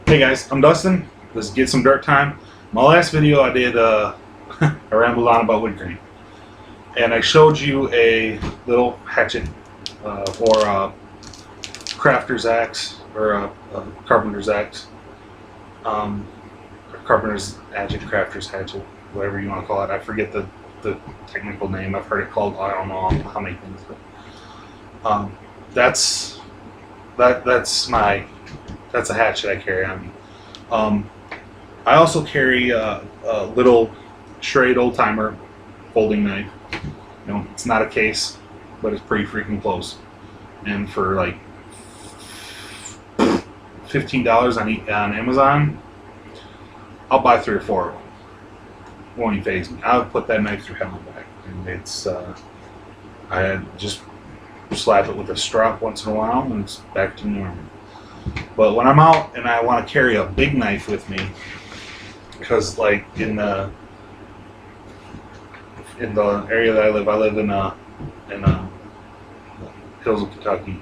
Hey guys, I'm Dustin. Let's get some dirt time. My last video I did I rambled on about wood grain, and I showed you a little hatchet or a crafter's axe or a carpenter's axe, carpenter's hatchet, crafter's hatchet, whatever you want to call it. I forget the technical name. I've heard it called I don't know how many things, but that's a hatchet I carry on me. I also carry a little straight old timer folding knife. You know, it's not a case, but it's pretty freaking close. And for like $15 on Amazon, I'll buy 3 or 4 of them. Won't even faze me. I'll put that knife through hell and back, and it's I just slap it with a strap once in a while, and it's back to normal. But when I'm out and I want to carry a big knife with me, because like in the area that I live in hills of Kentucky,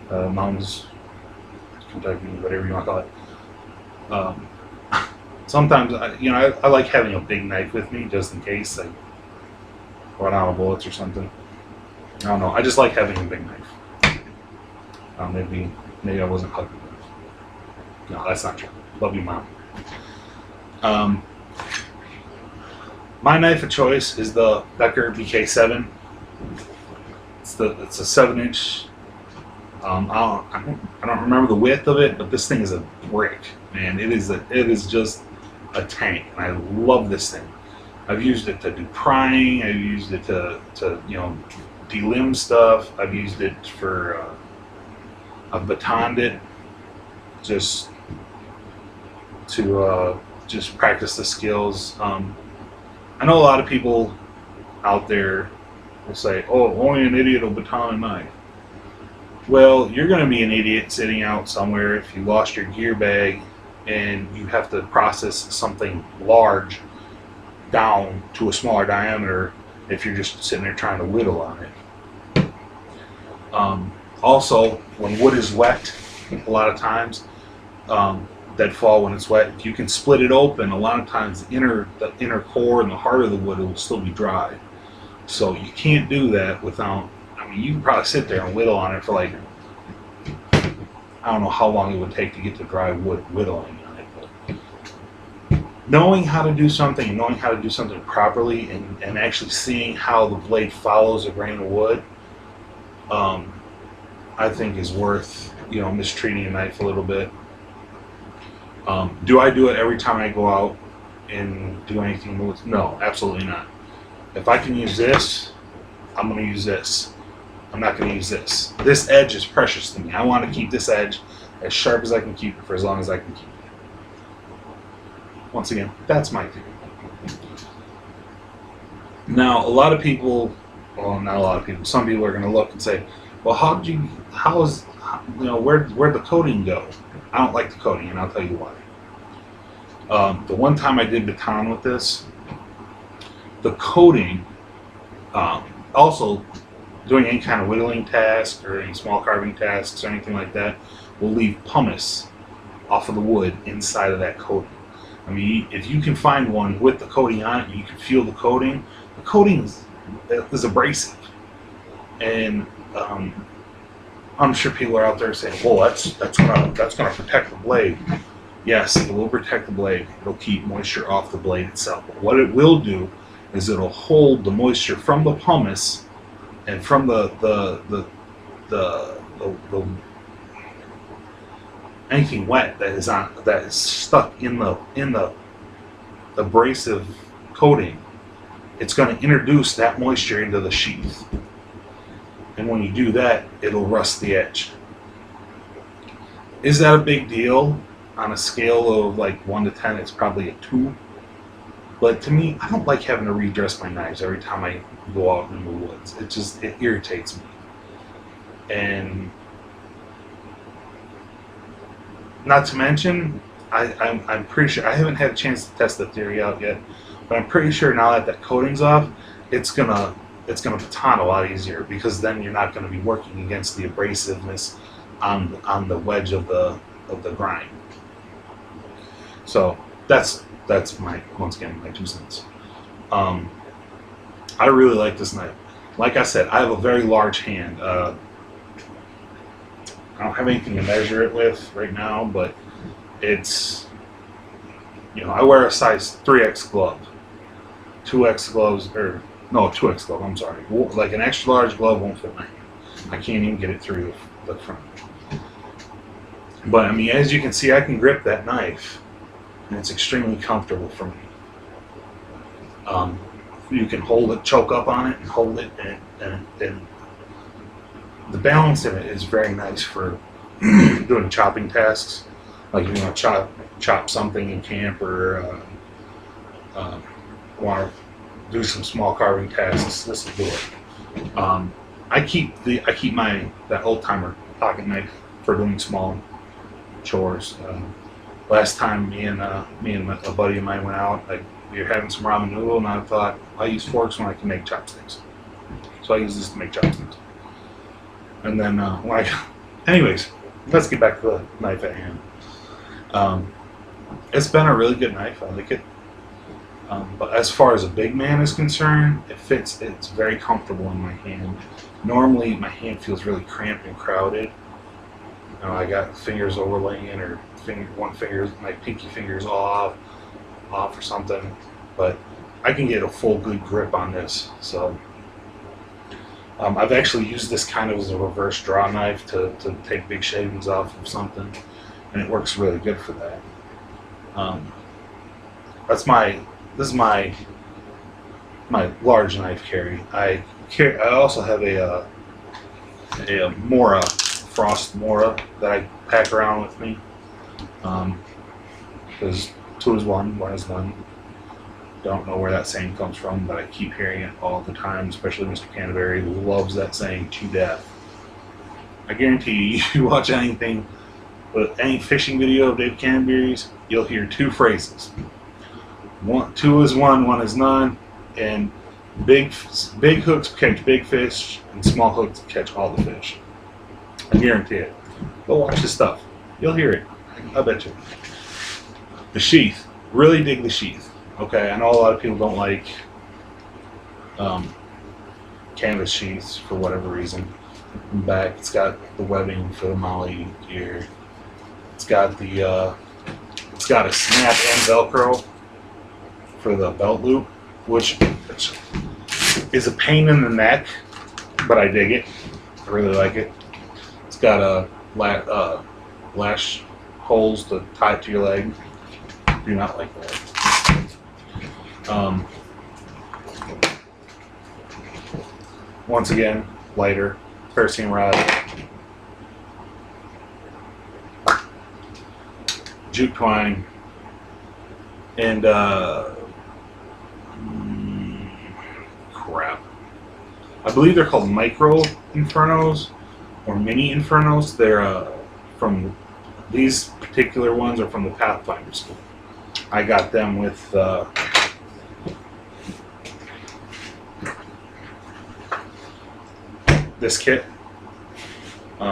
mountains, Kentucky, whatever you want to call it. Sometimes I like having a big knife with me just in case I run out of bullets or something. I don't know. I just like having a big knife. Maybe I wasn't hugging enough. No, that's not true. Love you, Mom. My knife of choice is the Becker BK7. It's a 7-inch. I don't remember the width of it, but this thing is a brick, man. It is just a tank, and I love this thing. I've used it to do prying. I've used it to delimb stuff. I've used it for I've batoned it just to just practice the skills. I know a lot of people out there will say, "Oh, only an idiot will baton a knife." Well, you're going to be an idiot sitting out somewhere if you lost your gear bag and you have to process something large down to a smaller diameter if you're just sitting there trying to whittle on it. Also, when wood is wet, a lot of times, that fall when it's wet, if you can split it open, a lot of times the inner core and the heart of the wood will still be dry. So you can't do that without, you can probably sit there and whittle on it for like, I don't know how long it would take to get to dry wood whittling on it. But knowing how to do something and knowing how to do something properly and actually seeing how the blade follows a grain of wood, I think is worth, mistreating a knife a little bit. Do I do it every time I go out and do anything with? No, absolutely not. If I can use this, I'm going to use this. I'm not going to use this. This edge is precious to me. I want to keep this edge as sharp as I can keep it for as long as I can keep it. Once again, that's my theory. Now, a lot of people, well, not a lot of people, some people are going to look and say, well, where'd the coating go? I don't like the coating, and I'll tell you why. The one time I did baton with this, the coating, also doing any kind of whittling task or any small carving tasks or anything like that, will leave pumice off of the wood inside of that coating. If you can find one with the coating on it, you can feel the coating. The coating is abrasive, and I'm sure people are out there saying, "Well, that's gonna protect the blade." Yes, it will protect the blade. It'll keep moisture off the blade itself. But what it will do is it'll hold the moisture from the pumice and from the anything wet that is stuck in the abrasive coating. It's going to introduce that moisture into the sheath. And when you do that, it'll rust the edge. Is that a big deal? On a scale of like 1 to 10, it's probably a 2. But to me, I don't like having to redress my knives every time I go out in the woods. It irritates me. And not to mention, I'm pretty sure, I haven't had a chance to test the theory out yet, but I'm pretty sure now that coating's off, it's gonna baton a lot easier, because then you're not gonna be working against the abrasiveness on the wedge of the grind. So that's my, once again, my 2 cents. I really like this knife. Like I said, I have a very large hand. I don't have anything to measure it with right now, but it's, you know, I wear a size 3X glove. 2X gloves, or no, 2X glove, I'm sorry. Like an extra large glove won't fit my hand. I can't even get it through the front. But I mean, as you can see, I can grip that knife, and it's extremely comfortable for me. You can hold it, choke up on it, and hold it, and the balance in it is very nice for doing chopping tasks. Like if you want to chop something in camp, or want to do some small carving tasks, this will do it. I keep that old timer pocket knife for doing small chores. Last time me and a buddy of mine went out, we were having some ramen noodle, and I thought, I use forks when I can make chopsticks. So I use this to make chopsticks. And then, anyways, let's get back to the knife at hand. It's been a really good knife. I like it. But as far as a big man is concerned, it fits. It's very comfortable in my hand. Normally, my hand feels really cramped and crowded. You know, I got fingers overlaying, or one finger, my pinky finger's off or something. But I can get a full good grip on this. So I've actually used this kind of as a reverse draw knife to take big shavings off of something, and it works really good for that. This is my large knife carry. I also have a Mora, Frost Mora, that I pack around with me. Because 2 is 1, 1 is none. Don't know where that saying comes from, but I keep hearing it all the time, especially Mr. Canterbury loves that saying to death. I guarantee you watch anything, but any fishing video of Dave Canterbury's, you'll hear 2 phrases. 2 is 1, 1 is none, and big hooks catch big fish, and small hooks catch all the fish. I guarantee it. Go watch this stuff. You'll hear it. I bet you. The sheath. Really dig the sheath. Okay, I know a lot of people don't like canvas sheaths for whatever reason. In the back, it's got the webbing for the molly gear. It's got a snap and Velcro for the belt loop, which is a pain in the neck, but I dig it. I really like it. It's got a lash holes to tie it to your leg. Do not like that. Once again, lighter, piercing rod, jute twine, and crap. I believe they're called micro infernos or mini infernos. They're from these particular ones are from the Pathfinder school. I got them with this kit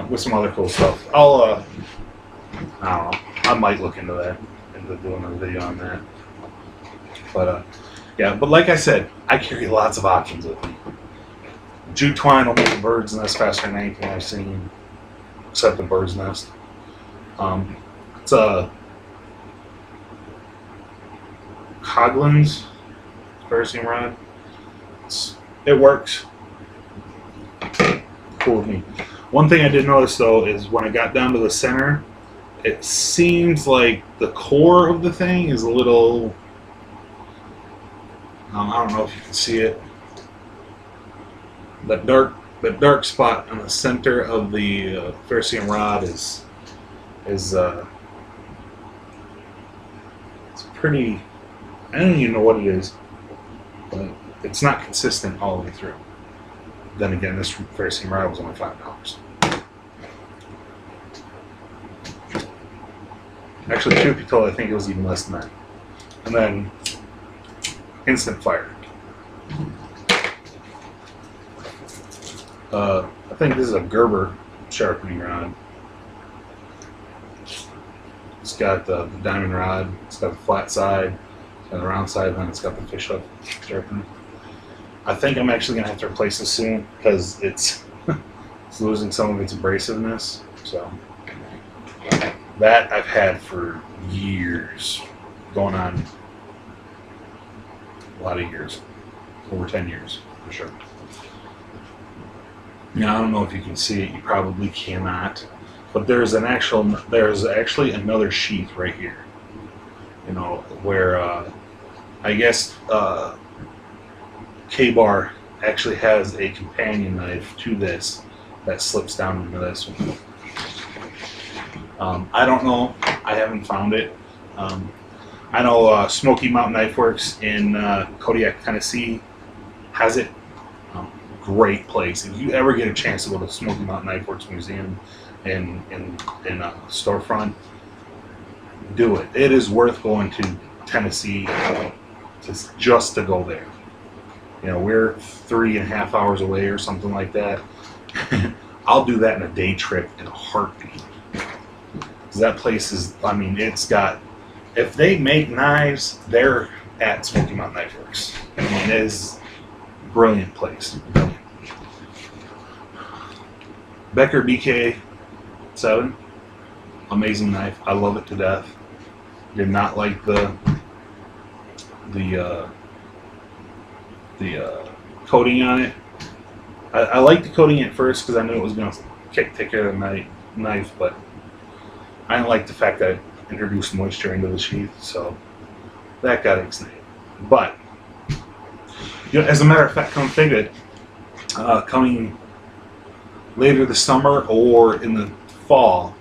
with some other cool stuff. I don't know. I might look into that, into doing a video on that. But yeah. But like I said, I carry lots of options with me. Jute twine will make a bird's nest faster than anything I've seen, except the bird's nest. It's a Coghlan's piercing rod. It works. Cool with me. One thing I did notice though is when I got down to the center, it seems like the core of the thing is a little. I don't know if you can see it. That dark spot in the center of the Ferricium rod is it's pretty. I don't even know what it is, but it's not consistent all the way through. Then again, this Ferricium rod was only $5. Actually, truth be told, I think it was even less than that. And then instant fire. I think this is a Gerber sharpening rod. It's got the diamond rod. It's got the flat side. It's got the round side, and then it's got the fish hook sharpener. I think I'm actually gonna have to replace this soon because it's it's losing some of its abrasiveness. So that I've had for years, going on a lot of years, over 10 years for sure. Now I don't know if you can see it. You probably cannot. But there's actually another sheath right here, you know, where I guess K-Bar actually has a companion knife to this that slips down into this one. I don't know. I haven't found it. I know Smoky Mountain Knife Works in Kodiak, Tennessee has it. Great place. If you ever get a chance to go to the Smoky Mountain Knife Works Museum in a storefront, do it. It is worth going to Tennessee just to go there. You know, we're 3.5 hours away or something like that. I'll do that in a day trip in a heartbeat. That place is, I mean, it's got, if they make knives, they're at Smoky Mountain Knife Works. I mean, it is a brilliant place. Brilliant. Becker BK7, amazing knife. I love it to death. Did not like the coating on it. I liked the coating at first because I knew it was going to take care of the knife, but I didn't like the fact that it introduced moisture into the sheath, so that got ixnayed. But you know, as a matter of fact, come think of it, coming later this summer or in the fall,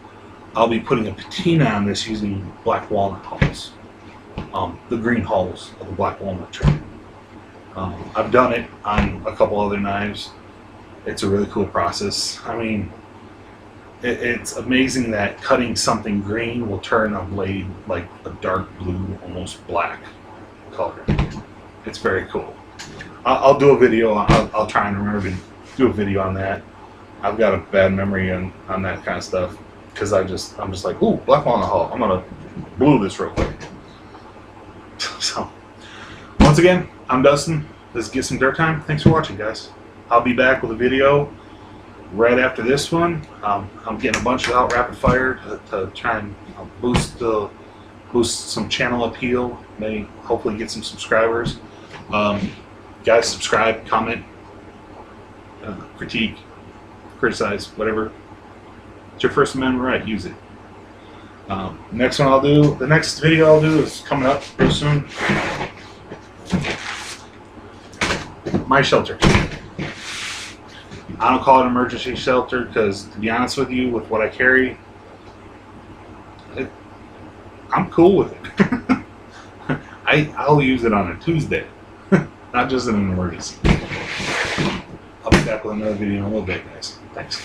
I'll be putting a patina on this using black walnut hulls, the green hulls of the black walnut tree. I've done it on a couple other knives. It's a really cool process. I mean, it's amazing that cutting something green will turn a blade like a dark blue, almost black color. It's very cool. I'll do a video. I'll try and remember to do a video on that. I've got a bad memory on that kind of stuff because I'm just like, ooh, black walnut hull. I'm gonna blue this real quick. So once again, I'm Dustin. This is Get Some Dirt Time. Thanks for watching, guys. I'll be back with a video right after this one. I'm getting a bunch of out rapid fire to try and boost some channel appeal. Maybe hopefully get some subscribers. Guys, subscribe, comment, critique, criticize, whatever. It's your First Amendment right. Use it. The next video I'll do is coming up real soon. My shelter. I don't call it an emergency shelter because, to be honest with you, with what I carry, I'm cool with it. I'll use it on a Tuesday, not just in an emergency. I'll be back with another video in a little bit, guys. Thanks.